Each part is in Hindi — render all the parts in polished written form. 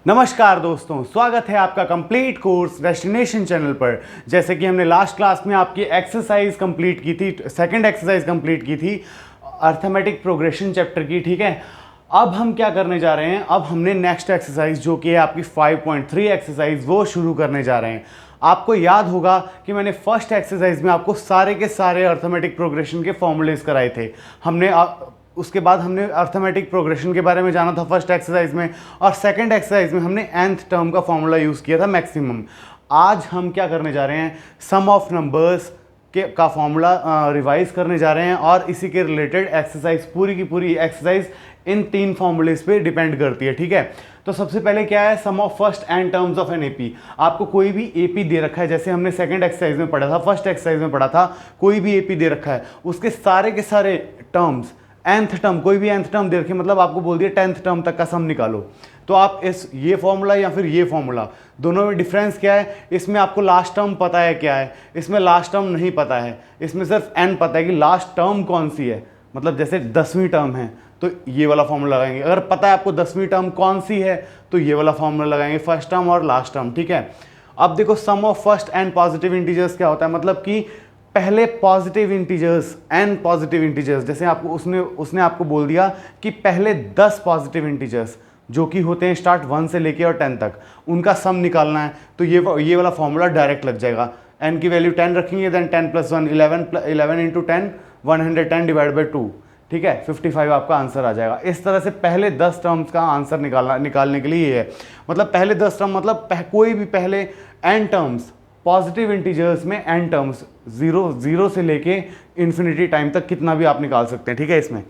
नमस्कार दोस्तों, स्वागत है आपका कंप्लीट कोर्स डेस्टिनेशन चैनल पर। जैसे कि हमने लास्ट क्लास में आपकी एक्सरसाइज कंप्लीट की थी, सेकंड एक्सरसाइज कंप्लीट की थी अर्थमेटिक प्रोग्रेशन चैप्टर की, ठीक है। अब हम क्या करने जा रहे हैं, अब हमने नेक्स्ट एक्सरसाइज जो कि है आपकी 5.3 एक्सरसाइज वो शुरू करने जा रहे हैं। आपको याद होगा कि मैंने फर्स्ट एक्सरसाइज में आपको सारे के सारे अर्थमेटिक प्रोग्रेशन के फॉर्मूलेज कराए थे। उसके बाद हमने अर्थमेटिक प्रोग्रेशन के बारे में जाना था फर्स्ट एक्सरसाइज में, और सेकंड एक्सरसाइज में हमने nth टर्म का फॉर्मूला यूज़ किया था मैक्सिमम। आज हम क्या करने जा रहे हैं, सम ऑफ नंबर्स का फॉर्मूला रिवाइज करने जा रहे हैं, और इसी के रिलेटेड एक्सरसाइज, पूरी की पूरी एक्सरसाइज इन तीन फॉर्मूलेज पे डिपेंड करती है, ठीक है। तो सबसे पहले क्या है, sum of first n terms of N AP. आपको कोई भी एपी दे रखा है, जैसे हमने सेकंड एक्सरसाइज में पढ़ा था, फर्स्ट एक्सरसाइज में पढ़ा था, कोई भी एपी दे रखा है, उसके सारे के सारे टर्म्स, nth टर्म, कोई भी nth टर्म दे रखी, मतलब आपको बोल दिया 10th टर्म तक का सम निकालो, तो आप ये फॉर्मूला या फिर ये फॉर्मूला, दोनों में डिफरेंस क्या है। इसमें आपको लास्ट टर्म पता है क्या है, इसमें लास्ट टर्म नहीं पता है। इसमें सिर्फ n पता है कि लास्ट टर्म कौन सी है, मतलब जैसे 10वीं टर्म है तो ये वाला फॉर्मूला लगाएंगे। अगर पता है आपको 10वीं टर्म कौन सी है तो ये वाला फॉर्मूला लगाएंगे, फर्स्ट टर्म और लास्ट टर्म, ठीक है। अब देखो, sum of first n positive integers क्या होता है, मतलब कि पहले positive integers, n positive integers, जैसे आपको उसने आपको बोल दिया कि पहले 10 पॉजिटिव इंटीजर्स जो कि होते हैं स्टार्ट 1 से लेके और 10 तक, उनका सम निकालना है, तो ये वाला फॉर्मूला डायरेक्ट लग जाएगा। n की वैल्यू 10 रखेंगे, देन 10 + 1 11 इंटू 10 110 डिवाइड बाई 2, ठीक है, 55 आपका आंसर आ जाएगा। इस तरह से पहले 10 टर्म्स का आंसर निकालने के लिए ये है, मतलब पहले 10 टर्म, मतलब कोई भी पहले n टर्म्स पॉजिटिव इंटीजर्स में n टर्म्स, जीरो से लेके इन्फिनिटी टाइम तक कितना भी आप निकाल सकते हैं, ठीक है। इसमें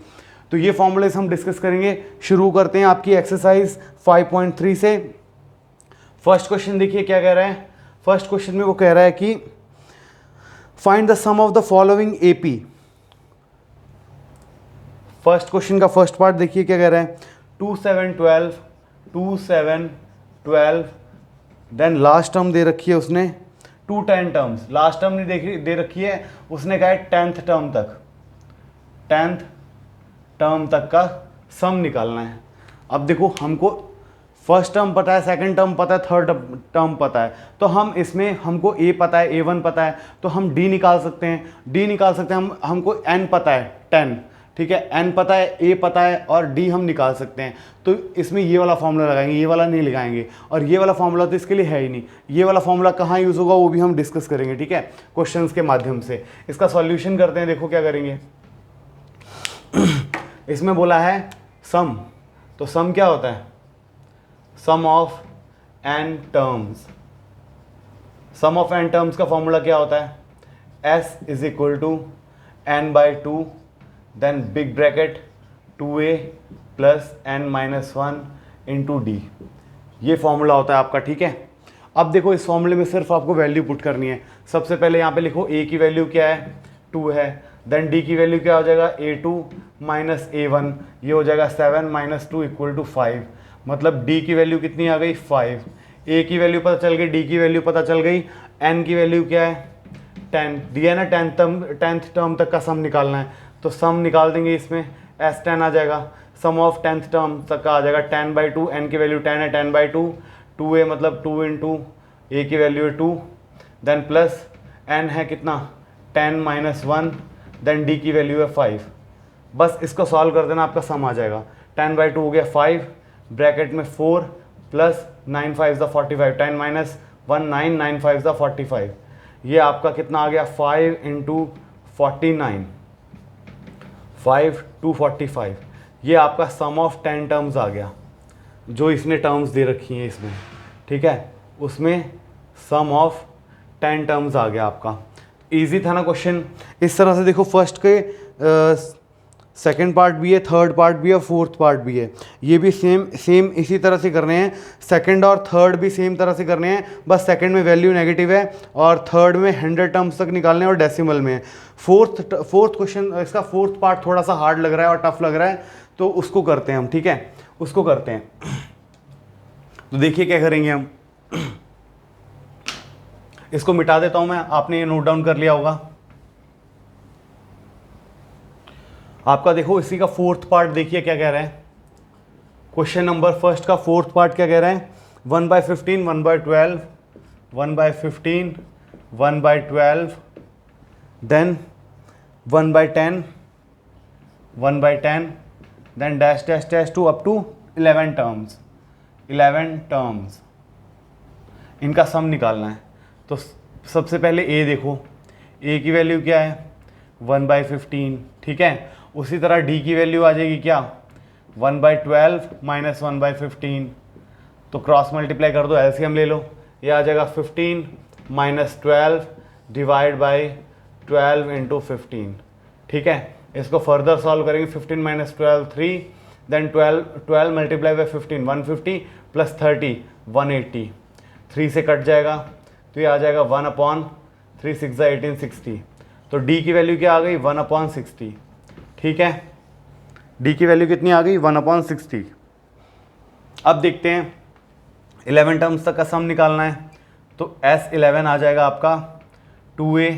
तो ये फॉर्मूलेस हम डिस्कस करेंगे। शुरू करते हैं आपकी एक्सरसाइज 5.3 से। फर्स्ट क्वेश्चन देखिए क्या कह रहा है। फर्स्ट क्वेश्चन में वो कह रहा है कि find the sum of the following AP. First question का फर्स्ट पार्ट देखिए क्या कह रहा है, 2 7 12 2 7 12, देन लास्ट टर्म दे रखी है उसने 2 10 टर्म्स, लास्ट टर्म नहीं दे रखी है, उसने कहा है 10th टर्म तक, 10th टर्म तक का सम निकालना है। अब देखो, हमको फर्स्ट टर्म पता है, सेकंड टर्म पता है, थर्ड टर्म पता है, तो हम इसमें, हमको a पता है, a1 पता है, तो हम d निकाल सकते हैं, हमको n पता है 10, ठीक है, n पता है, a पता है, और d हम निकाल सकते हैं। तो इसमें ये वाला फॉर्मूला लगाएंगे, ये वाला नहीं लगाएंगे, और ये वाला फॉर्मूला तो इसके लिए है ही नहीं। ये वाला फॉर्मूला कहाँ यूज़ होगा वो भी हम डिस्कस करेंगे, ठीक है, क्वेश्चंस के माध्यम से। इसका सॉल्यूशन करते हैं, देखो क्या करेंगे। इसमें बोला है सम, तो सम क्या होता है, sum of n terms. Sum of n terms का फॉर्मूला क्या होता है, s = n/2, then big bracket 2a + n-1 into d, ये फॉर्मूला होता है आपका, ठीक है। अब देखो, इस फॉर्मूले में सिर्फ आपको वैल्यू पुट करनी है। सबसे पहले यहाँ पे लिखो a की वैल्यू क्या है, 2 है, देन d की वैल्यू क्या हो जाएगा, a2 - a1, ये हो जाएगा 7 - 2 = 5, मतलब d की वैल्यू कितनी आ गई, 5। a की वैल्यू पता चल गई, d की वैल्यू पता चल गई, n की वैल्यू क्या है, 10 दिया ना, 10th टर्म तक का सम निकालना है, तो सम निकाल देंगे। इसमें s10 आ जाएगा, सम ऑफ 10th टर्म तक का आ जाएगा 10/2, n की वैल्यू 10 है, 10/2, 2a मतलब 2 इंटू a की वैल्यू है 2, देन प्लस n है कितना, 10 - 1, देन d की वैल्यू है 5। बस इसको सॉल्व कर देना, आपका सम आ जाएगा। 10/2 हो गया 5, ब्रैकेट में 4 + 9 5 = 45, 10 - 1 9, 9 5 = 45, ये आपका कितना आ गया, 5 × 49, 5 × 45, ये आपका सम ऑफ 10 टर्म्स आ गया, जो इसने टर्म्स दे रखी हैं इसमें, ठीक है, उसमें सम ऑफ 10 टर्म्स आ गया आपका। इजी था ना क्वेश्चन। इस तरह से देखो, फर्स्ट के सेकंड पार्ट भी है, थर्ड पार्ट भी है, फोर्थ पार्ट भी है, ये भी सेम इसी तरह से करने हैं। सेकंड और थर्ड भी सेम तरह से करने हैं, बस सेकंड में वैल्यू नेगेटिव है और थर्ड में 100 टर्म्स तक निकालने हैं और डेसिमल में है। फोर्थ क्वेश्चन, इसका फोर्थ पार्ट थोड़ा सा हार्ड लग रहा है और टफ लग रहा है, तो उसको करते हैं हम, ठीक है, उसको करते हैं। तो देखिए क्या करेंगे हम, इसको मिटा देता हूं मैं, आपने ये नोट डाउन कर लिया होगा। आपका देखो, इसी का फोर्थ पार्ट देखिए क्या कह रहा है, क्वेश्चन नंबर फर्स्ट का फोर्थ पार्ट क्या कह रहा है, 1/15, 1/12, 1/15, 1/12, then 1/10, 1/10, then dash dash dash to up to 11 terms, 11 terms, इनका सम निकालना है। तो सबसे पहले ए देखो, ए की वैल्यू क्या है 1/15, ठीक है। उसी तरह डी की वैल्यू आ जाएगी क्या 1/12 माइनस 1/15, तो क्रॉस मल्टीप्लाई कर दो, एलसीएम ले लो, ये आ जाएगा 15 माइनस 12 डिवाइड बाई 12 इंटू 15, ठीक है। इसको फर्दर सॉल्व करेंगे, 15 minus 12 3, then 12 multiply by 15 150 plus 30 180, 3 से कट जाएगा तो ये आ जाएगा 1/3, 6 18 60। तो डी की वैल्यू क्या आ गई 1/60, ठीक है। डी की वैल्यू कितनी आ गई 1/60। अब देखते हैं 11 टर्म्स तक का सम निकालना है, तो S11 आ जाएगा आपका 2a,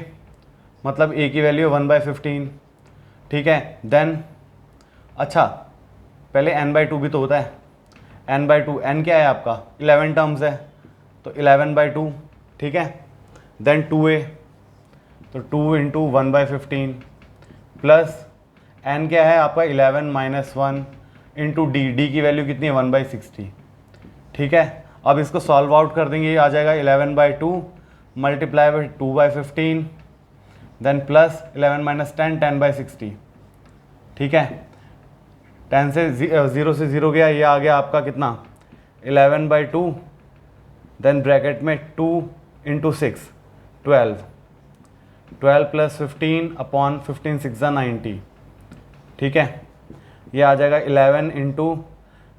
मतलब a की वैल्यू 1/15, ठीक है। देन अच्छा पहले n/2 भी तो होता है, n/2, n क्या है आपका 11 टर्म्स है तो 11/2, ठीक है। देन 2a, तो 2 इंटू 1/15 प्लस n क्या है आपका 11 माइनस 1 इंटू डी की वैल्यू कितनी है 1/60, ठीक है। अब इसको सॉल्व आउट कर देंगे, ये आ जाएगा 11/2 multiply by 2/15, then plus 11 minus 10 10/60, ठीक है। 10 से 0 से 0 गया, ये आ गया आपका कितना 11/2, देन ब्रैकेट में 2 इंटू 6 12, 12 प्लस 15 अपॉन 15 6 90, ठीक है। ये आ जाएगा 11 इंटू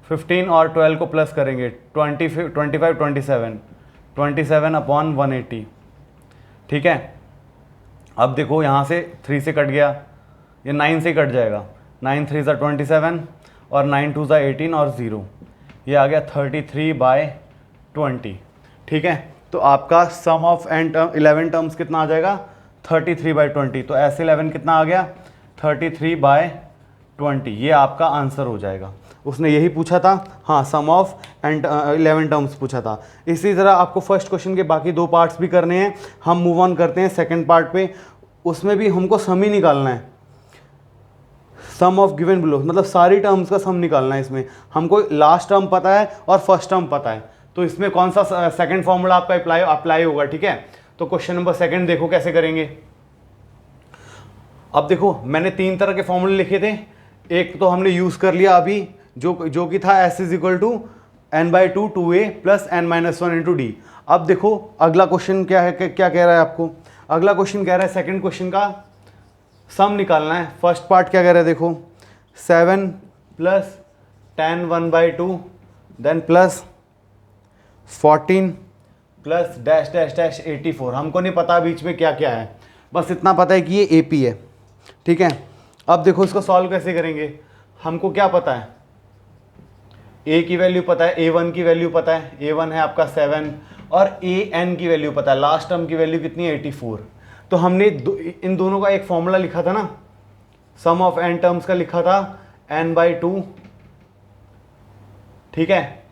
15 और 12 को प्लस करेंगे 25 27 अपॉन 180, ठीक है। अब देखो यहाँ से 3 से कट गया, ये 9 से कट जाएगा, 9 3 ज़ा 27 और 9 2 ज़ा 18 और 0, ये आ गया 33/20, ठीक है। तो आपका सम ऑफ एंड 11 टर्म्स कितना आ जाएगा 33/20, तो S11 कितना आ गया 33/20, ये आपका आंसर हो जाएगा। उसने यही पूछा था, हाँ सम ऑफ एंड 11 टर्म्स पूछा था। इसी तरह आपको फर्स्ट क्वेश्चन के बाकी 2 पार्ट्स भी करने हैं। हम मूव ऑन करते हैं सेकंड पार्ट पे, उसमें भी हमको सम ही निकालना है, सम ऑफ गिवन बिलो, मतलब सारी टर्म्स का सम निकालना है। इसमें हमको लास्ट टर्म पता है और फर्स्ट टर्म पता है, तो इसमें कौन सा सेकंड फॉर्मूला आपका अप्लाई होगा, ठीक है। तो क्वेश्चन नंबर सेकंड देखो कैसे करेंगे। अब देखो मैंने 3 तरह के फॉर्मूले लिखे थे, एक तो हमने यूज़ कर लिया अभी जो कि था S is equal to n/2 2a plus n-1 into d. अब देखो अगला क्वेश्चन क्या है, क्या कह रहा है आपको, अगला क्वेश्चन कह रहा है सेकंड क्वेश्चन का सम निकालना है। फर्स्ट पार्ट क्या कह रहा है देखो 7 plus tan 1/2 then plus 14 plus dash dash dash 84। हमको नहीं पता बीच में क्या क्या है, बस इतना पता है कि ये AP है, ठीक है। अब देखो इसको सॉल्व कैसे करेंगे, हमको क्या पता है A की वैल्यू पता है, A1 की वैल्यू पता है, A1 है आपका 7 और AN की वैल्यू पता है, लास्ट टर्म की वैल्यू कितनी है 84। तो हमने इन दोनों का एक फॉर्मूला लिखा था ना, सम ऑफ n टर्म्स का लिखा था n/2, ठीक है,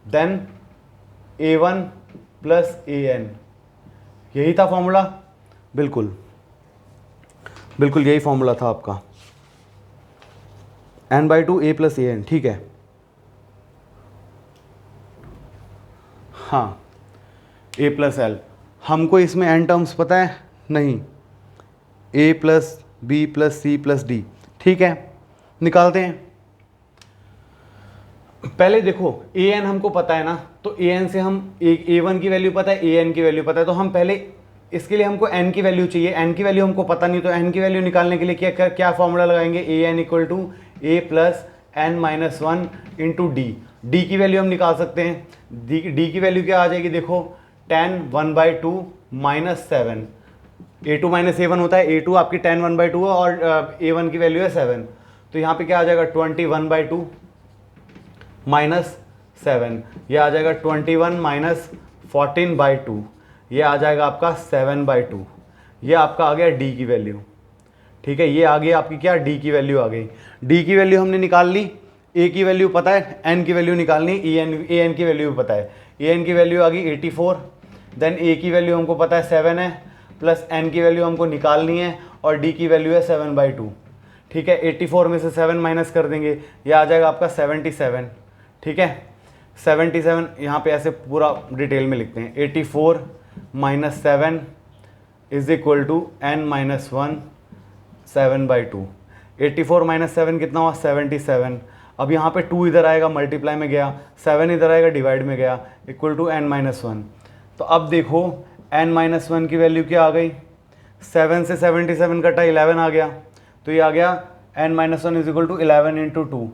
देन A1 प्लस AN, यही था फॉर्मूला, बिल्कुल यही फॉर्मूला था आपका n/2 A प्लस AN, ठीक है। हाँ A प्लस L, हमको इसमें n टर्म्स पता है नहीं, A plus B plus C plus D, ठीक है, निकालते हैं। पहले देखो AN हमको पता है ना, तो AN से हम A1 की वैल्यू पता है, AN की वैल्यू पता है, तो हम पहले इसके लिए हमको n की वैल्यू चाहिए, n की वैल्यू हमको पता नहीं, तो n की वैल्यू निकालने के लिए क्या फॉर्मूला लगाएंगे, AN equal to A plus n-1 into d की वैल्यू हम निकाल सकते हैं। डी की वैल्यू क्या आ जाएगी देखो tan 1/2 minus 7, A2 minus A1 होता है, A2 आपकी tan 1/2 है और A1 की वैल्यू है 7, तो यहाँ पे क्या आ जाएगा 21/2 माइनस 7, ये आ जाएगा 21 माइनस 14/2, ये आ जाएगा आपका 7/2, ये आपका आ गया डी की वैल्यू, ठीक है। ये आ गई आपकी क्या डी की वैल्यू आ गई, डी की वैल्यू हमने निकाल ली, ए की वैल्यू पता है, एन की वैल्यू निकालनी, ए एन की वैल्यू भी पता है। ए एन की वैल्यू आ गई 84, देन ए की वैल्यू हमको पता है 7 है, प्लस एन की वैल्यू हमको निकालनी है और डी की वैल्यू है 7/2। ठीक है, 84 में से 7 माइनस कर देंगे, ये आ जाएगा आपका 77। ठीक है, 77 यहाँ पे ऐसे पूरा डिटेल में लिखते हैं, 84 - 7 इज इक्वल टू n-1 7/2। 84 - 7 कितना हुआ 77। अब यहाँ पे 2 इधर आएगा मल्टीप्लाई में गया, 7 इधर आएगा डिवाइड में गया, इक्वल टू n-1। तो अब देखो n-1 की वैल्यू क्या आ गई, 7 से 77 कटा 11 आ गया, तो ये आ गया n-1 इज इक्वल टू 11 × 2,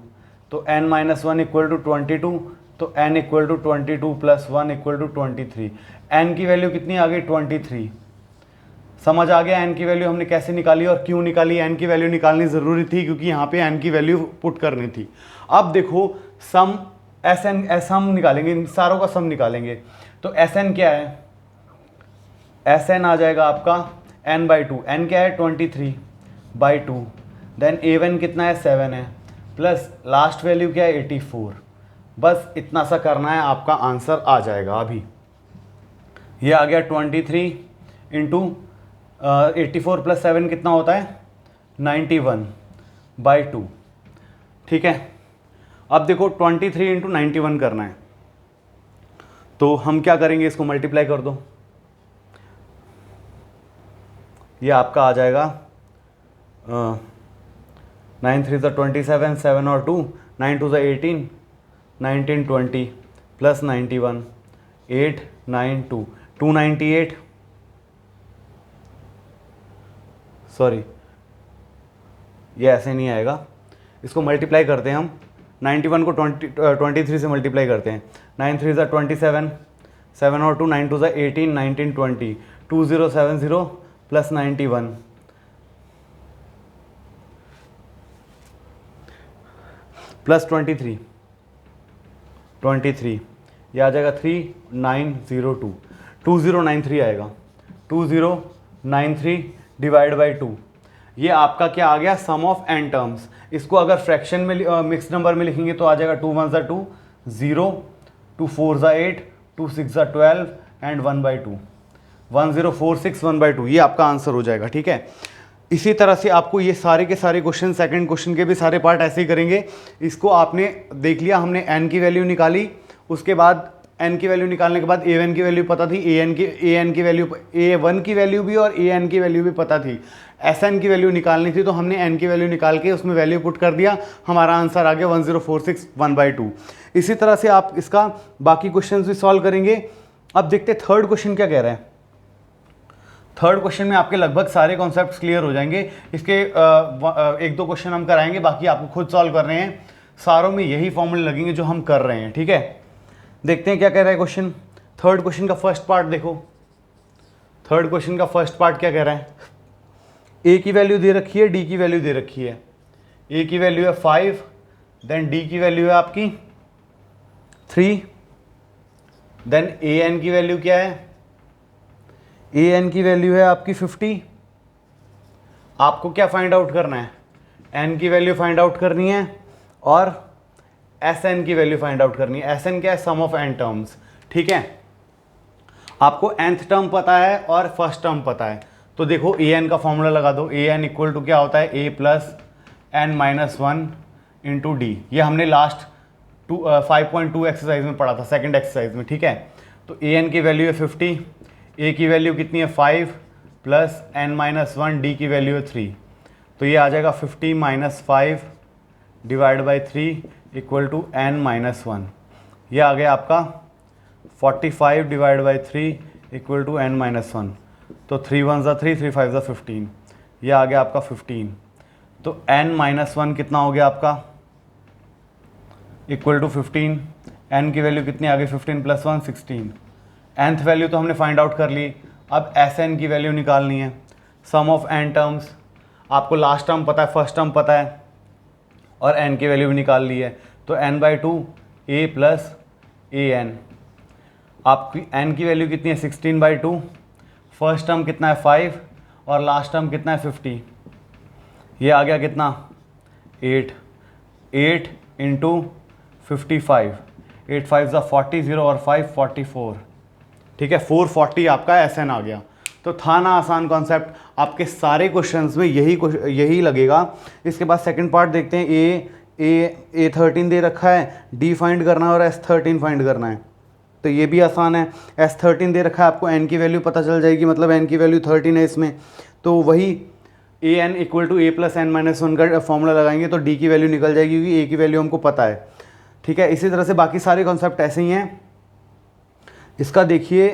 तो n-1 इक्वल टू 22, तो n equal to 22 + 1 equal to 23। n की वैल्यू कितनी आ गई 23। समझ आ गया n की वैल्यू हमने कैसे निकाली और क्यों निकाली। n की वैल्यू निकालनी ज़रूरी थी क्योंकि यहाँ पे n की वैल्यू पुट करनी थी। अब देखो सम एस हम निकालेंगे, इन सारों का सम निकालेंगे, तो Sn क्या है, Sn आ जाएगा आपका n/2, n क्या है 23/2, देन A1 कितना है 7 है, प्लस लास्ट वैल्यू क्या है 84। बस इतना सा करना है, आपका आंसर आ जाएगा। अभी ये आ गया 23 × 84 + 7 कितना होता है 91/2। ठीक है, अब देखो 23 × 91 करना है, तो हम क्या करेंगे, इसको मल्टीप्लाई कर दो, ये आपका आ जाएगा 9 3 = 27, 7 और 2, 9 2 = 18, 19 20 + 91, 8 9 2 298, सॉरी ये ऐसे नहीं आएगा, इसको मल्टीप्लाई करते हैं हम, 91 को 23 से मल्टीप्लाई करते हैं, 9 3 = 27, 7 और 2, 9 2 = 18, 19 20, 2070 + 91 प्लस 23, ये आ जाएगा 3902, 2093 आएगा, 2093 डिवाइड बाई 2। ये आपका क्या आ गया सम ऑफ n टर्म्स। इसको अगर फ्रैक्शन में मिक्स नंबर में लिखेंगे तो आ जाएगा 2 1 = 2, 0, 2 4 = 8, 2 6 = 12 एंड 1/2, 1046 1/2, ये आपका आंसर हो जाएगा। ठीक है, इसी तरह से आपको ये सारे के सारे क्वेश्चन, सेकंड क्वेश्चन के भी सारे पार्ट ऐसे ही करेंगे। इसको आपने देख लिया, हमने n की वैल्यू निकाली, उसके बाद n की वैल्यू निकालने के बाद a1 की वैल्यू पता थी, an की वैल्यू, a1 की वैल्यू भी और an की वैल्यू भी पता थी, Sn की वैल्यू निकालनी थी, तो हमने n की वैल्यू निकाल के उसमें वैल्यू पुट कर दिया, हमारा आंसर आ गया 1046 1/2। इसी तरह से आप इसका बाकी क्वेश्चन भी सॉल्व करेंगे। अब देखते थर्ड क्वेश्चन क्या कह रहा है। थर्ड क्वेश्चन में आपके लगभग सारे कॉन्सेप्ट्स क्लियर हो जाएंगे। इसके एक दो क्वेश्चन हम कराएंगे, बाकी आपको खुद सॉल्व कर रहे हैं। सारों में यही फॉर्मूले लगेंगे जो हम कर रहे हैं। ठीक है, देखते हैं क्या कह रहा है क्वेश्चन। थर्ड क्वेश्चन का फर्स्ट पार्ट देखो, थर्ड क्वेश्चन का फर्स्ट पार्ट क्या कह रहा है। ए की वैल्यू दे रखी है, डी की वैल्यू दे रखी है। ए की वैल्यू है 5, देन डी की वैल्यू है आपकी 3, देन ए एन की वैल्यू क्या है, ए एन की वैल्यू है आपकी 50। आपको क्या फाइंड आउट करना है, एन की वैल्यू फाइंड आउट करनी है और एस एन की वैल्यू फाइंड आउट करनी है। एस एन क्या है, सम ऑफ एन टर्म्स। ठीक है, आपको nth टर्म पता है और फर्स्ट टर्म पता है, तो देखो ए एन का फॉर्मूला लगा दो। ए एन इक्वल टू क्या होता है, a plus n minus 1 into d. ये हमने लास्ट 5.2 एक्सरसाइज में पढ़ा था, सेकंड एक्सरसाइज में। ठीक है, तो ए एन की वैल्यू है 50, ए की वैल्यू कितनी है 5 प्लस एन माइनस 1, डी की वैल्यू है 3, तो ये आ जाएगा 50 minus 5 divide by 3 equal to n minus 1। ये आ गया आपका 45 divide by 3 equal to n minus 1। तो 3 1 ज़ा 3, 3 5 ज़ा 15, ये आ गया आपका 15। तो एन माइनस 1 कितना हो गया आपका, इक्वल टू 15। एन की वैल्यू कितनी आ गई, 15 प्लस 1 16। nth वैल्यू तो हमने फाइंड आउट कर ली, अब एस एन की वैल्यू निकालनी है। सम ऑफ एन टर्म्स, आपको लास्ट टर्म पता है, फर्स्ट टर्म पता है और एन की वैल्यू भी निकाल ली है। तो n/2 a plus a n, आपकी n की वैल्यू कितनी है 16/2, फर्स्ट टर्म कितना है 5 और लास्ट टर्म कितना है 50। ये आ गया कितना 8 इंटू 55, 8 5 ज़ा 40, 0 और 5 44, ठीक है, 440 आपका SN आ गया। तो था ना आसान कॉन्सेप्ट, आपके सारे क्वेश्चंस में यही लगेगा। इसके बाद सेकंड पार्ट देखते हैं। ए 13 दे रखा है, डी फाइंड करना है और S13 फाइंड करना है, तो ये भी आसान है। S13 दे रखा है, आपको n की वैल्यू पता चल जाएगी, मतलब n की वैल्यू 13 है इसमें, तो वही AN equal to A plus n minus 1 का फॉर्मूला लगाएंगे तो d की वैल्यू निकल जाएगी, क्योंकि A की वैल्यू हमको पता है, ठीक है। इसी तरह से बाकी सारे कॉन्सेप्ट ऐसे ही हैं। इसका देखिए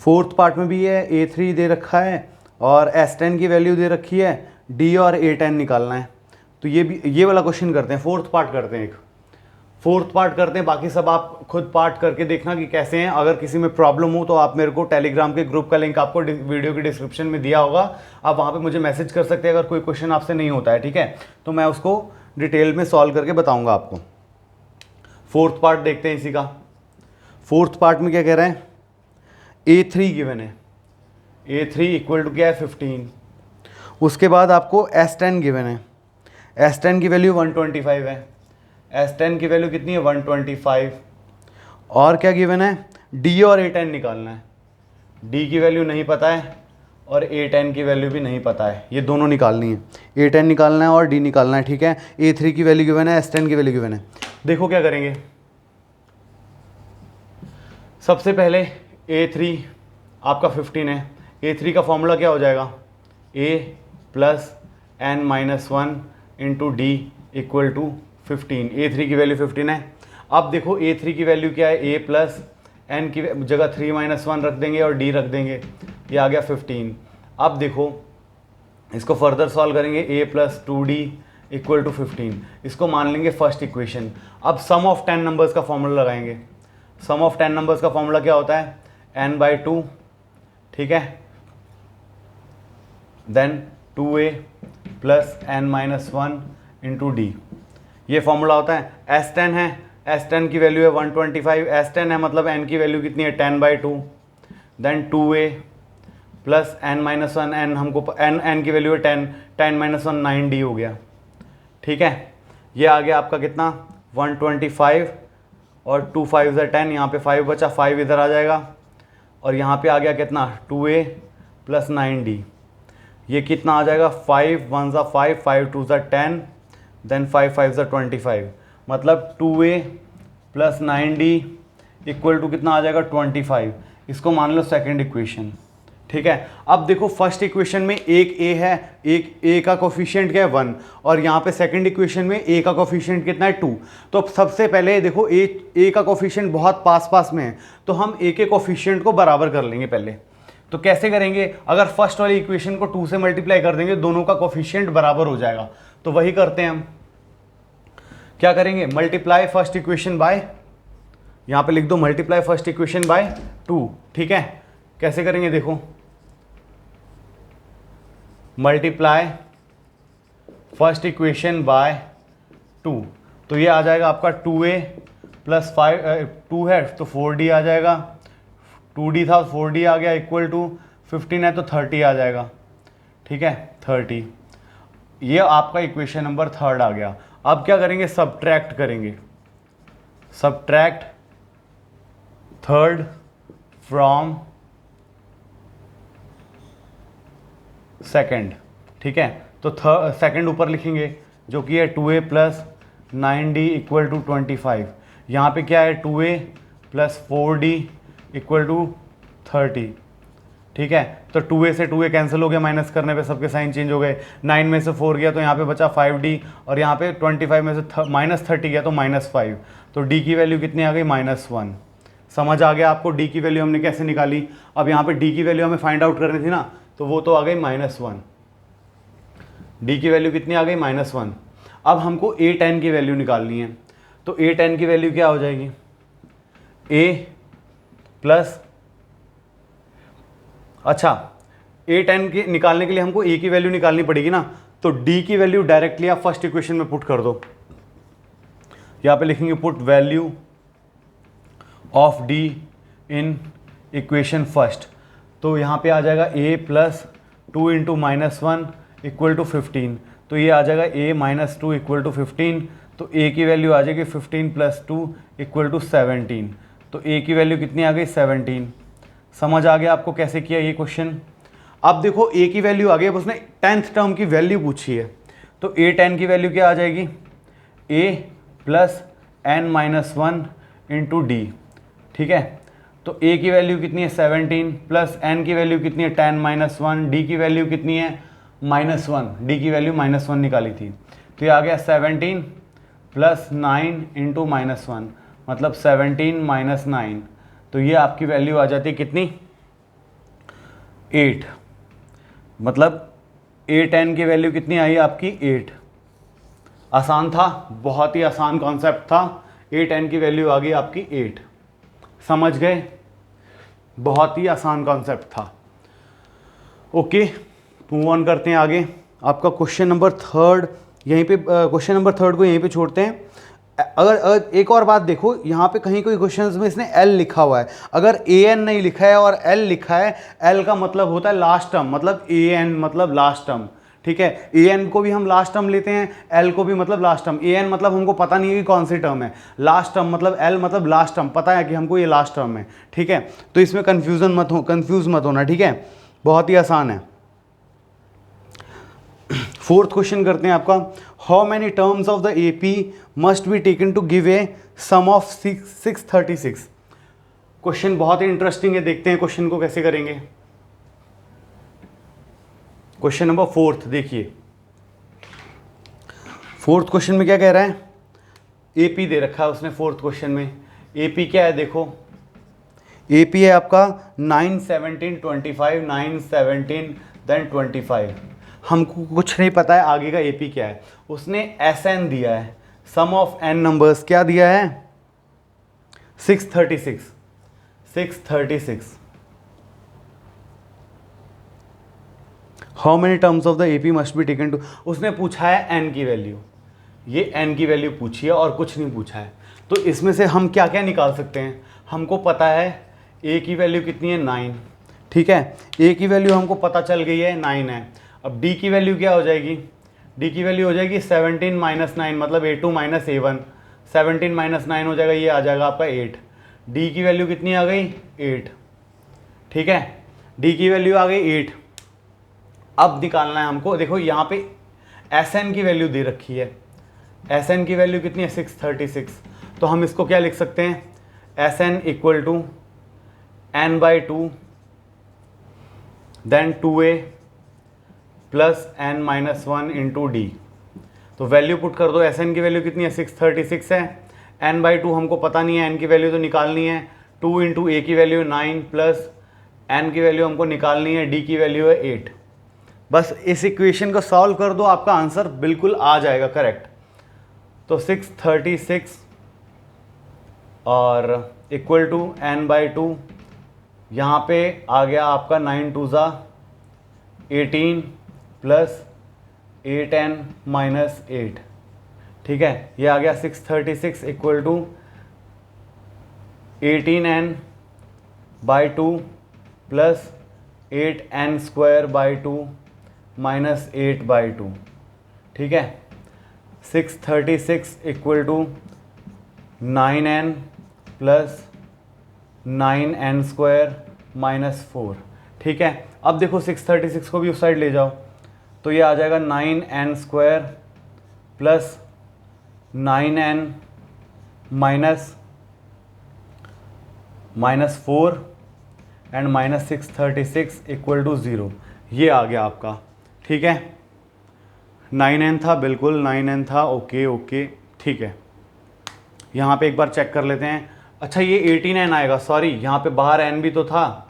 फोर्थ पार्ट में भी है, A3 दे रखा है और S10 की वैल्यू दे रखी है, D और A10 निकालना है। तो ये वाला क्वेश्चन करते हैं, फोर्थ पार्ट करते हैं, फोर्थ पार्ट करते हैं। बाकी सब आप खुद पार्ट करके देखना कि कैसे हैं। अगर किसी में प्रॉब्लम हो तो आप मेरे को टेलीग्राम के ग्रुप का लिंक आपको वीडियो की डिस्क्रिप्शन में दिया होगा, आप वहाँ पे मुझे मैसेज कर सकते हैं अगर कोई क्वेश्चन आपसे नहीं होता है, ठीक है, तो मैं उसको डिटेल में सॉल्व करके बताऊँगा आपको। फोर्थ पार्ट देखते हैं इसी का। फोर्थ पार्ट में क्या कह रहे हैं, A3 गिवन है, A3 इक्वल टू क्या है 15। उसके बाद आपको S10 गिवन है, S10 की वैल्यू 125 है, S10 की वैल्यू कितनी है 125। और क्या गिवन है, D और A10 निकालना है, D की वैल्यू नहीं पता है और A10 की वैल्यू भी नहीं पता है, ये दोनों निकालनी है, A10 निकालना है और D निकालना है, ठीक है। A3 की वैल्यू गिवन है, S10 की वैल्यू गिवन है। देखो क्या करेंगे, सबसे पहले A3 आपका 15 है, A3 का फॉर्मूला क्या हो जाएगा, A plus n minus 1 into d equal to 15। A3 की वैल्यू 15 है। अब देखो A3 की वैल्यू क्या है, A प्लस n की जगह 3 माइनस 1 रख देंगे और D रख देंगे, ये आ गया 15। अब देखो इसको फर्दर सॉल्व करेंगे, A plus 2D equal to 15, इसको मान लेंगे फर्स्ट इक्वेशन। अब सम ऑफ 10 नंबर्स का फॉर्मूला लगाएंगे। सम ऑफ 10 नंबर्स का फॉर्मूला क्या होता है, n/2, ठीक है, then 2a plus n minus 1 into d, ये फॉर्मूला होता है। S10 है, S10 की वैल्यू है 125, S10 है मतलब n की वैल्यू कितनी है 10/2, then 2a plus n minus 1, n हमको n की वैल्यू है 10, 10 माइनस 1 9d हो गया, ठीक है। ये आ गया आपका कितना 125 और 2 5 ज़ा 10, यहाँ पे 5 बचा, 5 इधर आ जाएगा और यहाँ पे आ गया कितना 2a प्लस 9d, ये कितना आ जाएगा 5 1 ज़ा 5, 5 2 ज़ा 10, देन 5 5 ज़ा 25, मतलब 2a plus 9d equal to कितना आ जाएगा 25। इसको मान लो सेकंड इक्वेशन, ठीक है। अब देखो फर्स्ट इक्वेशन में एक a है, एक a का कोफिशिएंट क्या है 1, और यहाँ पे सेकंड इक्वेशन में a का कोफिशिएंट कितना है 2। तो सबसे पहले देखो a का कोफिशिएंट बहुत पास पास में है, तो हम a के कोफिशिएंट को बराबर कर लेंगे पहले। तो कैसे करेंगे, अगर फर्स्ट वाली इक्वेशन को 2 से मल्टीप्लाई कर देंगे, दोनों का कोफिशिएंट बराबर हो जाएगा। तो वही करते हैं हम, क्या करेंगे, मल्टीप्लाई फर्स्ट इक्वेशन बाय, यहाँ पे लिख दो मल्टीप्लाई फर्स्ट इक्वेशन बाय 2, ठीक है। कैसे करेंगे देखो, मल्टीप्लाई फर्स्ट इक्वेशन बाय 2, तो ये आ जाएगा आपका 2a प्लस 5, 2 है तो 4d आ जाएगा, 2d था 4d आ गया, इक्वल टू 15 है तो 30 आ जाएगा, ठीक है 30। ये आपका इक्वेशन नंबर 3 आ गया। अब क्या करेंगे, सब्ट्रैक्ट करेंगे, सब्ट्रैक्ट 3rd फ्रॉम सेकंड, ठीक है। तो सेकंड ऊपर लिखेंगे जो कि है 2a plus 9d equal to 25, यहाँ पे क्या है 2a plus 4d equal to 30, ठीक है। तो 2a से 2a कैंसिल हो गया, माइनस करने पे सबके साइन चेंज हो गए, 9 में से 4 गया तो यहाँ पे बचा 5d, और यहाँ पे 25 में से माइनस 30 गया तो -5, तो d की वैल्यू कितनी आ गई -1। समझ आ गया आपको d की वैल्यू हमने कैसे निकाली। अब यहाँ पे d की वैल्यू हमें फाइंड आउट करनी थी ना, तो वो तो आ गई -1, d की वैल्यू कितनी आ गई -1। अब हमको A10 की वैल्यू निकालनी है, तो A10 की वैल्यू क्या हो जाएगी, a प्लस, अच्छा A10 के निकालने के लिए हमको a की वैल्यू निकालनी पड़ेगी ना, तो d की वैल्यू डायरेक्टली आप फर्स्ट इक्वेशन में पुट कर दो। यहाँ पे लिखेंगे put value of d in equation first, तो यहाँ पे आ जाएगा a plus 2 into -1 equal to 15, तो तो ये आ जाएगा a माइनस 2 इक्वल टू 15, तो a की वैल्यू आ जाएगी 15 प्लस 2 इक्वल टू 17, तो a की वैल्यू कितनी आ गई 17। समझ आ गया आपको कैसे किया ये क्वेश्चन। अब देखो a की वैल्यू आ गई, अब उसने 10th टर्म की वैल्यू पूछी है, तो a10 की वैल्यू क्या आ जाएगी, a plus n minus 1 into d. ठीक है, तो a की वैल्यू कितनी है 17 प्लस n की वैल्यू कितनी है 10 माइनस 1, d की वैल्यू कितनी है -1, d की वैल्यू -1 निकाली थी, तो ये आ गया 17 प्लस 9 इंटू -1, मतलब 17 माइनस 9, तो ये आपकी वैल्यू आ जाती है कितनी 8, मतलब a10 की वैल्यू कितनी आई आपकी 8। आसान था, बहुत ही आसान कॉन्सेप्ट था, a10 की वैल्यू आ गई आपकी 8। समझ गए, बहुत ही आसान कॉन्सेप्ट था। ओके, मूव ऑन करते हैं आगे। आपका क्वेश्चन नंबर 3 यहीं पे, क्वेश्चन नंबर 3 को यहीं पे छोड़ते हैं। अगर एक और बात देखो, यहाँ पे कहीं कोई क्वेश्चंस में इसने L लिखा हुआ है, अगर AN नहीं लिखा है और L लिखा है, L का मतलब होता है लास्ट टर्म, मतलब AN मतलब लास्ट टर्म। ठीक है, AN को भी हम लास्ट टर्म लेते हैं, L को भी मतलब लास्ट टर्म। AN मतलब हमको पता नहीं है कि कौन सी टर्म है, लास्ट टर्म मतलब L मतलब लास्ट टर्म, पता है कि हमको ये लास्ट टर्म है। ठीक है, तो इसमें कंफ्यूज मत होना। ठीक है, बहुत ही आसान है। 4th क्वेश्चन करते हैं आपका, how many terms of the AP must be taken to give a sum of 636। Question बहुत ही इंटरेस्टिंग है, देखते हैं क्वेश्चन को कैसे करेंगे। क्वेश्चन नंबर 4 देखिए, 4th क्वेश्चन में क्या कह रहा है, AP दे रखा है उसने 4th क्वेश्चन में। AP क्या है देखो, AP है आपका 9 17 25, 9 17 देन 25। हमको कुछ नहीं पता है आगे का AP क्या है, उसने SN दिया है, सम ऑफ n नंबर्स क्या दिया है 636। How many terms of the AP must be taken to, उसने पूछा है n की वैल्यू, ये n की वैल्यू पूछी है और कुछ नहीं पूछा है। तो इसमें से हम क्या क्या निकाल सकते हैं, हमको पता है a की वैल्यू कितनी है 9। ठीक है, a की वैल्यू हमको पता चल गई है 9 है। अब d की वैल्यू क्या हो जाएगी, d की वैल्यू हो जाएगी 17 माइनस 9, मतलब a2 माइनस a1, 17 माइनस 9 हो जाएगा, ये आ जाएगा आपका 8। d की वैल्यू कितनी आ गई 8। ठीक है, d की वैल्यू आ गई 8। अब निकालना है हमको, देखो यहाँ पे Sn की वैल्यू दे रखी है, Sn की वैल्यू कितनी है 636, तो हम इसको क्या लिख सकते हैं, Sn equal to n/2 then 2a plus n minus 1 into d. तो वैल्यू पुट कर दो, Sn की वैल्यू कितनी है 636 है, n/2 हमको पता नहीं है, n की वैल्यू तो निकालनी है, 2 इंटू a की वैल्यू 9 प्लस n की वैल्यू हमको निकालनी है, d की वैल्यू है 8। बस इस इक्वेशन को सॉल्व कर दो, आपका आंसर बिल्कुल आ जाएगा करेक्ट। तो 636 और इक्वल टू n/2, यहाँ पे आ गया आपका 9 2 ज़ा 18 प्लस 8n माइनस 8। ठीक है, ये आ गया 636 equal to 18n/2 plus 8n² 2 minus 8/2। ठीक है, 636 equal to 9n plus 9n² minus 4। ठीक है, अब देखो 636 को भी उस साइड ले जाओ, तो ये आ जाएगा 9n² plus 9n minus 4 and minus 636 equal to 0। ये आ गया आपका। ठीक है, 9n था, बिल्कुल 9n था। ओके ओके, ठीक है, यहाँ पे एक बार चेक कर लेते हैं। अच्छा, ये 18n आएगा, सॉरी यहाँ पे बाहर n भी तो था,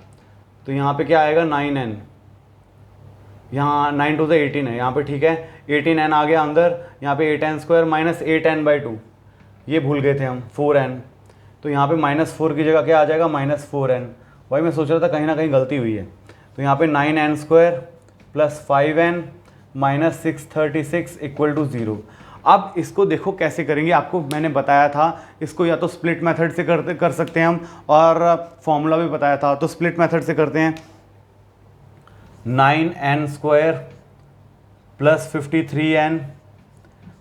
तो यहाँ पे क्या आएगा 9n, यहाँ 9 2 18 है यहाँ पे। ठीक है, 18n आ गया अंदर, यहाँ पे 8n² माइनस 8n/2, ये भूल गए थे हम 4n, तो यहाँ पे -4 की जगह क्या आ जाएगा -4n। वही मैं सोच रहा था कहीं ना कहीं गलती हुई है, तो यहाँ पे 9n² plus 5n minus 636 equal to 0। अब इसको देखो कैसे करेंगे, आपको मैंने बताया था, इसको या तो स्प्लिट मेथड से कर सकते हैं हम, और फॉर्मूला भी बताया था, तो स्प्लिट मेथड से करते हैं। 9n² plus 53n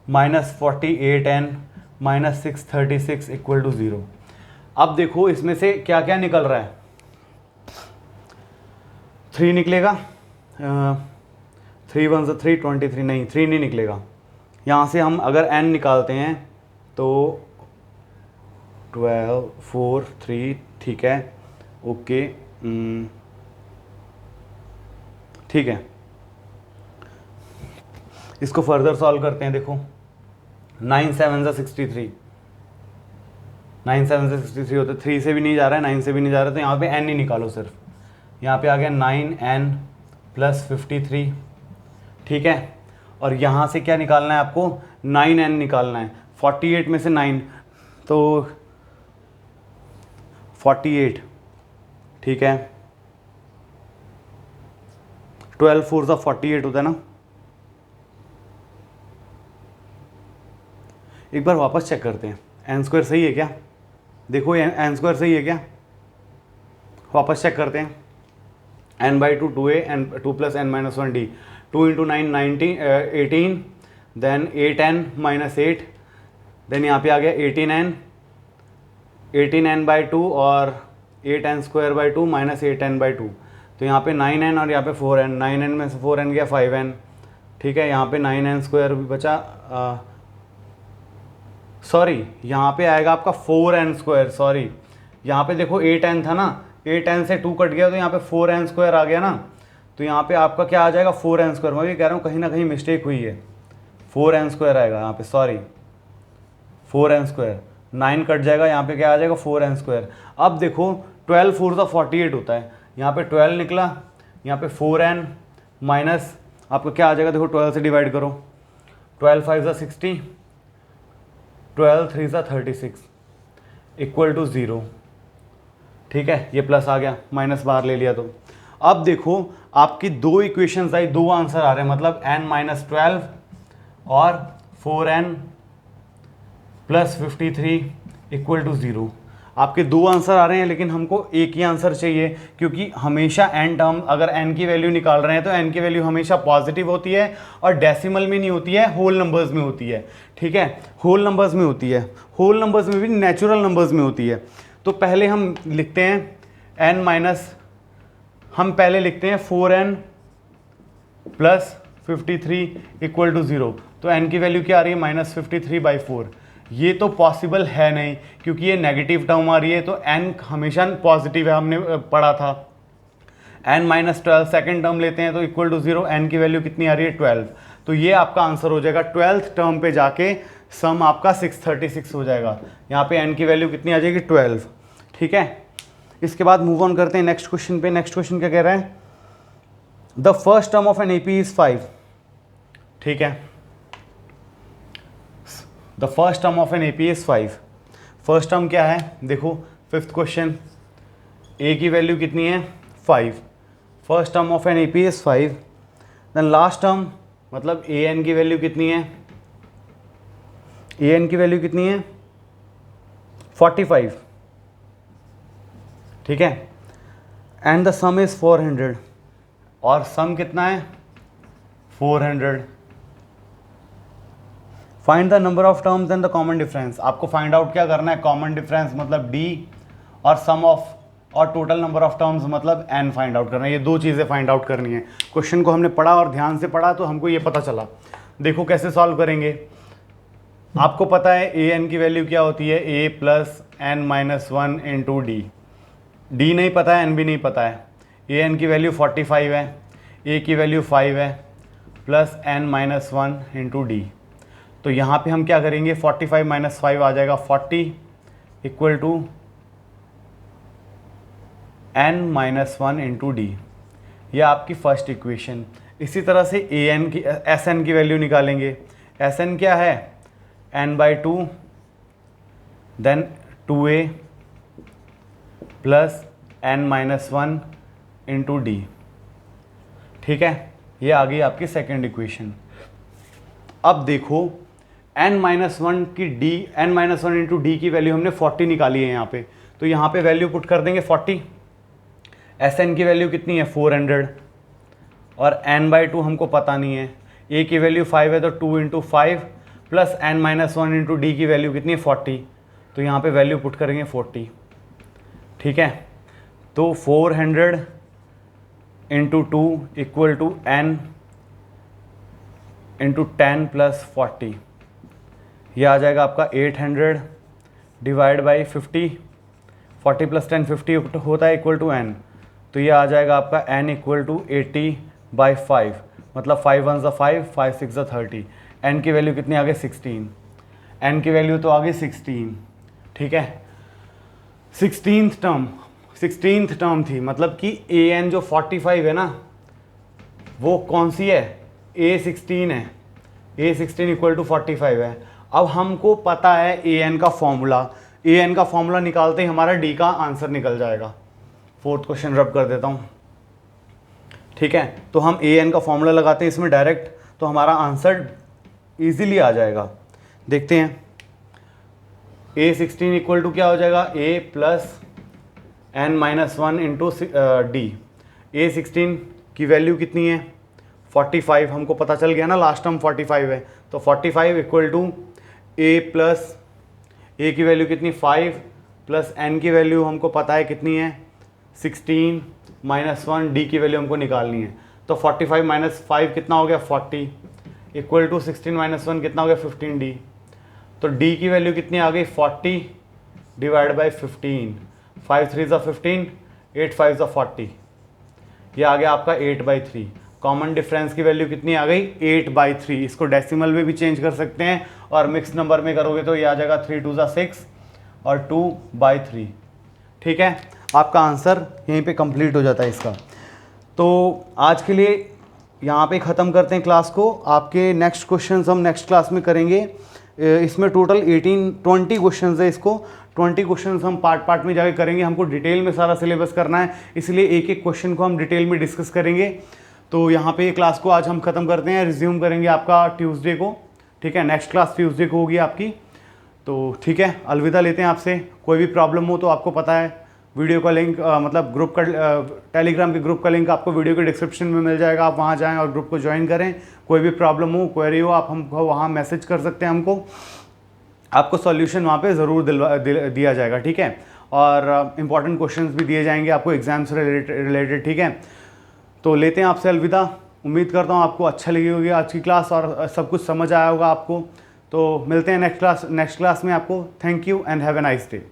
minus 48n minus 636 equal to 0। अब देखो इसमें से क्या क्या निकल रहा है, 3 निकलेगा, 3 1 3 23, नहीं 3 नहीं निकलेगा। यहाँ से हम अगर n निकालते हैं तो 12 4 3, ठीक है, ओके, ठीक है। इसको फर्दर सॉल्व करते हैं। देखो 9 7 63, 9 7 63 होते, 3 से भी नहीं जा रहा है, 9 से भी नहीं जा रहा है, तो यहाँ पे n ही निकालो सिर्फ। यहाँ पे आ गया 9n प्लस 53, ठीक है। और यहाँ से क्या निकालना है आपको, 9n निकालना है। 48 में से 9 तो 48, ठीक है, 12 4 सा 48 होता है ना। एक बार वापस चेक करते हैं, एन स्क्वायर सही है क्या, देखो एन स्क्वायर सही है क्या, वापस चेक करते हैं। n by 2 2a n 2 plus n minus 1 d, 2 into 9 18, then 8n minus 8, then यहाँ पे आ गया 18n बाई 2 और 8n square by 2 minus 8n by 2, तो यहाँ पे 9n और यहाँ पे 4n, 9n में से 4n गया 5n, ठीक है। यहाँ पे 9n स्क्वायर भी बचा, सॉरी यहाँ पे आएगा आपका 4n स्क्वायर, सॉरी यहाँ पे देखो 8n था ना, 8n से 2 कट गया तो यहाँ पे 4n स्क्वायर आ गया ना, तो यहाँ पे आपका क्या आ जाएगा 4n स्क्वायर। मैं भी कह रहा हूँ कहीं ना कहीं मिस्टेक हुई है, 4n स्क्वायर आएगा यहाँ पे, सॉरी 4n स्क्वायर, 9 कट जाएगा, यहाँ पे क्या आ जाएगा 4n स्क्वायर। अब देखो 12 4 सा 48 होता है, यहाँ पे 12 निकला, यहाँ पे 4n माइनस आपका क्या आ जाएगा, देखो 12 से डिवाइड करो, 12 5 सा 60, 12 3 सा 36 इक्वल टू 0, ठीक है। ये प्लस आ गया, माइनस बाहर ले लिया तो। अब देखो आपकी दो इक्वेशंस आई, दो आंसर आ रहे हैं, मतलब n माइनस 12 और 4n प्लस 53 इक्वल टू 0। आपके दो आंसर आ रहे हैं, लेकिन हमको एक ही आंसर चाहिए, क्योंकि हमेशा n टर्म, अगर n की वैल्यू निकाल रहे हैं तो n की वैल्यू हमेशा पॉजिटिव होती है और डेसिमल में नहीं होती है, होल नंबर्स में होती है, ठीक है, होल नंबर्स में होती है, होल नंबर्स में भी नेचुरल नंबर्स में होती है। तो पहले हम लिखते हैं n माइनस, हम पहले लिखते हैं 4n प्लस 53 इक्वल टू 0, तो n की वैल्यू क्या आ रही है, माइनस 53/4। ये तो पॉसिबल है नहीं, क्योंकि ये नेगेटिव टर्म आ रही है, तो n हमेशा पॉजिटिव है, हमने पढ़ा था। n माइनस 12 सेकेंड टर्म लेते हैं तो इक्वल टू 0, n की वैल्यू कितनी आ रही है 12, तो ये आपका आंसर हो जाएगा। 12th टर्म पे जाके सम आपका 636 हो जाएगा, यहाँ पे n की वैल्यू कितनी आ जाएगी 12, ठीक है। इसके बाद मूव ऑन करते हैं नेक्स्ट क्वेश्चन पे। नेक्स्ट क्वेश्चन क्या कह रहा है, the first term of N AP is 5, ठीक है, the first term of N AP is 5। First term क्या है, देखो 5th क्वेश्चन, ए की वैल्यू कितनी है 5, first term of N AP is 5, then last term मतलब ए एन की वैल्यू कितनी है, ए एन की वैल्यू कितनी है 45, ठीक है, एंड द सम इज 400, और सम कितना है 400। Find the number of terms and the common difference. आपको फाइंड आउट क्या करना है, कॉमन डिफरेंस मतलब d, और सम ऑफ और टोटल नंबर ऑफ टर्म्स मतलब n फाइंड आउट करना है। ये दो चीज़ें फाइंड आउट करनी है। क्वेश्चन को हमने पढ़ा और ध्यान से पढ़ा तो हमको ये पता चला। देखो कैसे सॉल्व करेंगे, आपको पता है ए एन की वैल्यू क्या होती है, a plus n minus 1 into d, d नहीं पता है, एन भी नहीं पता है। ए एन की वैल्यू 45 है, ए की वैल्यू 5 है, plus n minus 1 into d. तो यहाँ पे हम क्या करेंगे, 45 माइनस 5 आ जाएगा 40 equal to n minus 1 into d. यह आपकी फर्स्ट इक्वेशन। इसी तरह से ए एन की, एस एन की वैल्यू निकालेंगे। एस एन क्या है, n by 2 then 2a plus n minus 1 into d, ठीक है। ये आ गई आपकी सेकेंड इक्वेशन। अब देखो n माइनस 1 की d, n minus 1 into d की वैल्यू हमने 40 निकाली है यहाँ पे, तो यहाँ पे वैल्यू पुट कर देंगे 40। एस एन की वैल्यू कितनी है 400, और n बाई 2 हमको पता नहीं है। ए की वैल्यू 5 है तो 2 into 5 plus n-1 into d की वैल्यू कितनी है 40, तो यहाँ पे वैल्यू पुट करेंगे 40, ठीक है। तो 400 into 2 equal to n into 10 plus 40, ये आ जाएगा आपका 800 डिवाइड बाई 50, 40 प्लस 10 50 होता है इक्वल टू n, तो ये आ जाएगा आपका n इक्वल टू 80/5, मतलब 5 1 5, 5 6 30, n की वैल्यू कितनी आ गई 16, n की वैल्यू तो आ गई 16, ठीक है। 16th टर्म थी, मतलब कि an जो 45 है ना वो कौन सी है, a16 है, a16 इक्वल टू 45 है। अब हमको पता है an का फॉर्मूला निकालते ही हमारा d का आंसर निकल जाएगा। फोर्थ क्वेश्चन रब कर देता हूँ, ठीक है। तो हम an का फॉर्मूला लगाते हैं इसमें डायरेक्ट, तो हमारा आंसर इजीली आ जाएगा। देखते हैं a16 इक्वल टू क्या हो जाएगा, a plus n-1 into D. a16 की वैल्यू कितनी है 45, हमको पता चल गया ना, लास्ट टर्म 45 है, तो 45 equal to a plus a की वैल्यू कितनी 5 प्लस n की वैल्यू हमको पता है कितनी है 16 -1 d की वैल्यू हमको निकालनी है। तो 45 - 5 कितना हो गया 40 इक्वल टू 16 - 1 कितना हो गया 15d। तो d की वैल्यू कितनी आ गई 40 डिवाइड बाई 15, 5 3 ज़ा 15, 8 5 ज़ा 40, ये आ गया आपका 8/3। कॉमन डिफरेंस की वैल्यू कितनी आ गई 8/3। इसको डेसिमल में भी चेंज कर सकते हैं और मिक्स नंबर में करोगे तो ये आ जाएगा 3 2 ज़ा 6 और 2/3, ठीक है। आपका आंसर यहीं पे कंप्लीट हो जाता है इसका। तो आज के लिए यहाँ पे ख़त्म करते हैं क्लास को। आपके नेक्स्ट क्वेश्चंस हम नेक्स्ट क्लास में करेंगे। इसमें टोटल 20 क्वेश्चंस है, इसको 20 क्वेश्चंस हम पार्ट में जाके करेंगे। हमको डिटेल में सारा सिलेबस करना है, इसलिए एक एक क्वेश्चन को हम डिटेल में डिस्कस करेंगे। तो यहाँ पे क्लास को आज हम ख़त्म करते हैं, रिज्यूम करेंगे आपका ट्यूसडे को, ठीक है। नेक्स्ट क्लास ट्यूसडे को होगी आपकी। तो ठीक है, अलविदा लेते हैं आपसे। कोई भी प्रॉब्लम हो तो आपको पता है वीडियो का लिंक मतलब ग्रुप का टेलीग्राम के ग्रुप का लिंक आपको वीडियो के डिस्क्रिप्शन में मिल जाएगा। आप वहाँ जाएं और ग्रुप को ज्वाइन करें। कोई भी प्रॉब्लम हो, क्वेरी हो, आप हमको वहाँ मैसेज कर सकते हैं हमको। आपको सॉल्यूशन वहाँ पे ज़रूर दिया जाएगा, ठीक है। और इम्पॉर्टेंट क्वेश्चंस भी दिए जाएंगे आपको एग्जाम से रिलेटेड, ठीक है। तो लेते हैं आपसे अलविदा। उम्मीद करता हूँ आपको अच्छा लगी होगी आज की क्लास और सब कुछ समझ आया होगा आपको। तो मिलते हैं नेक्स्ट क्लास में आपको। Thank you and have a nice day.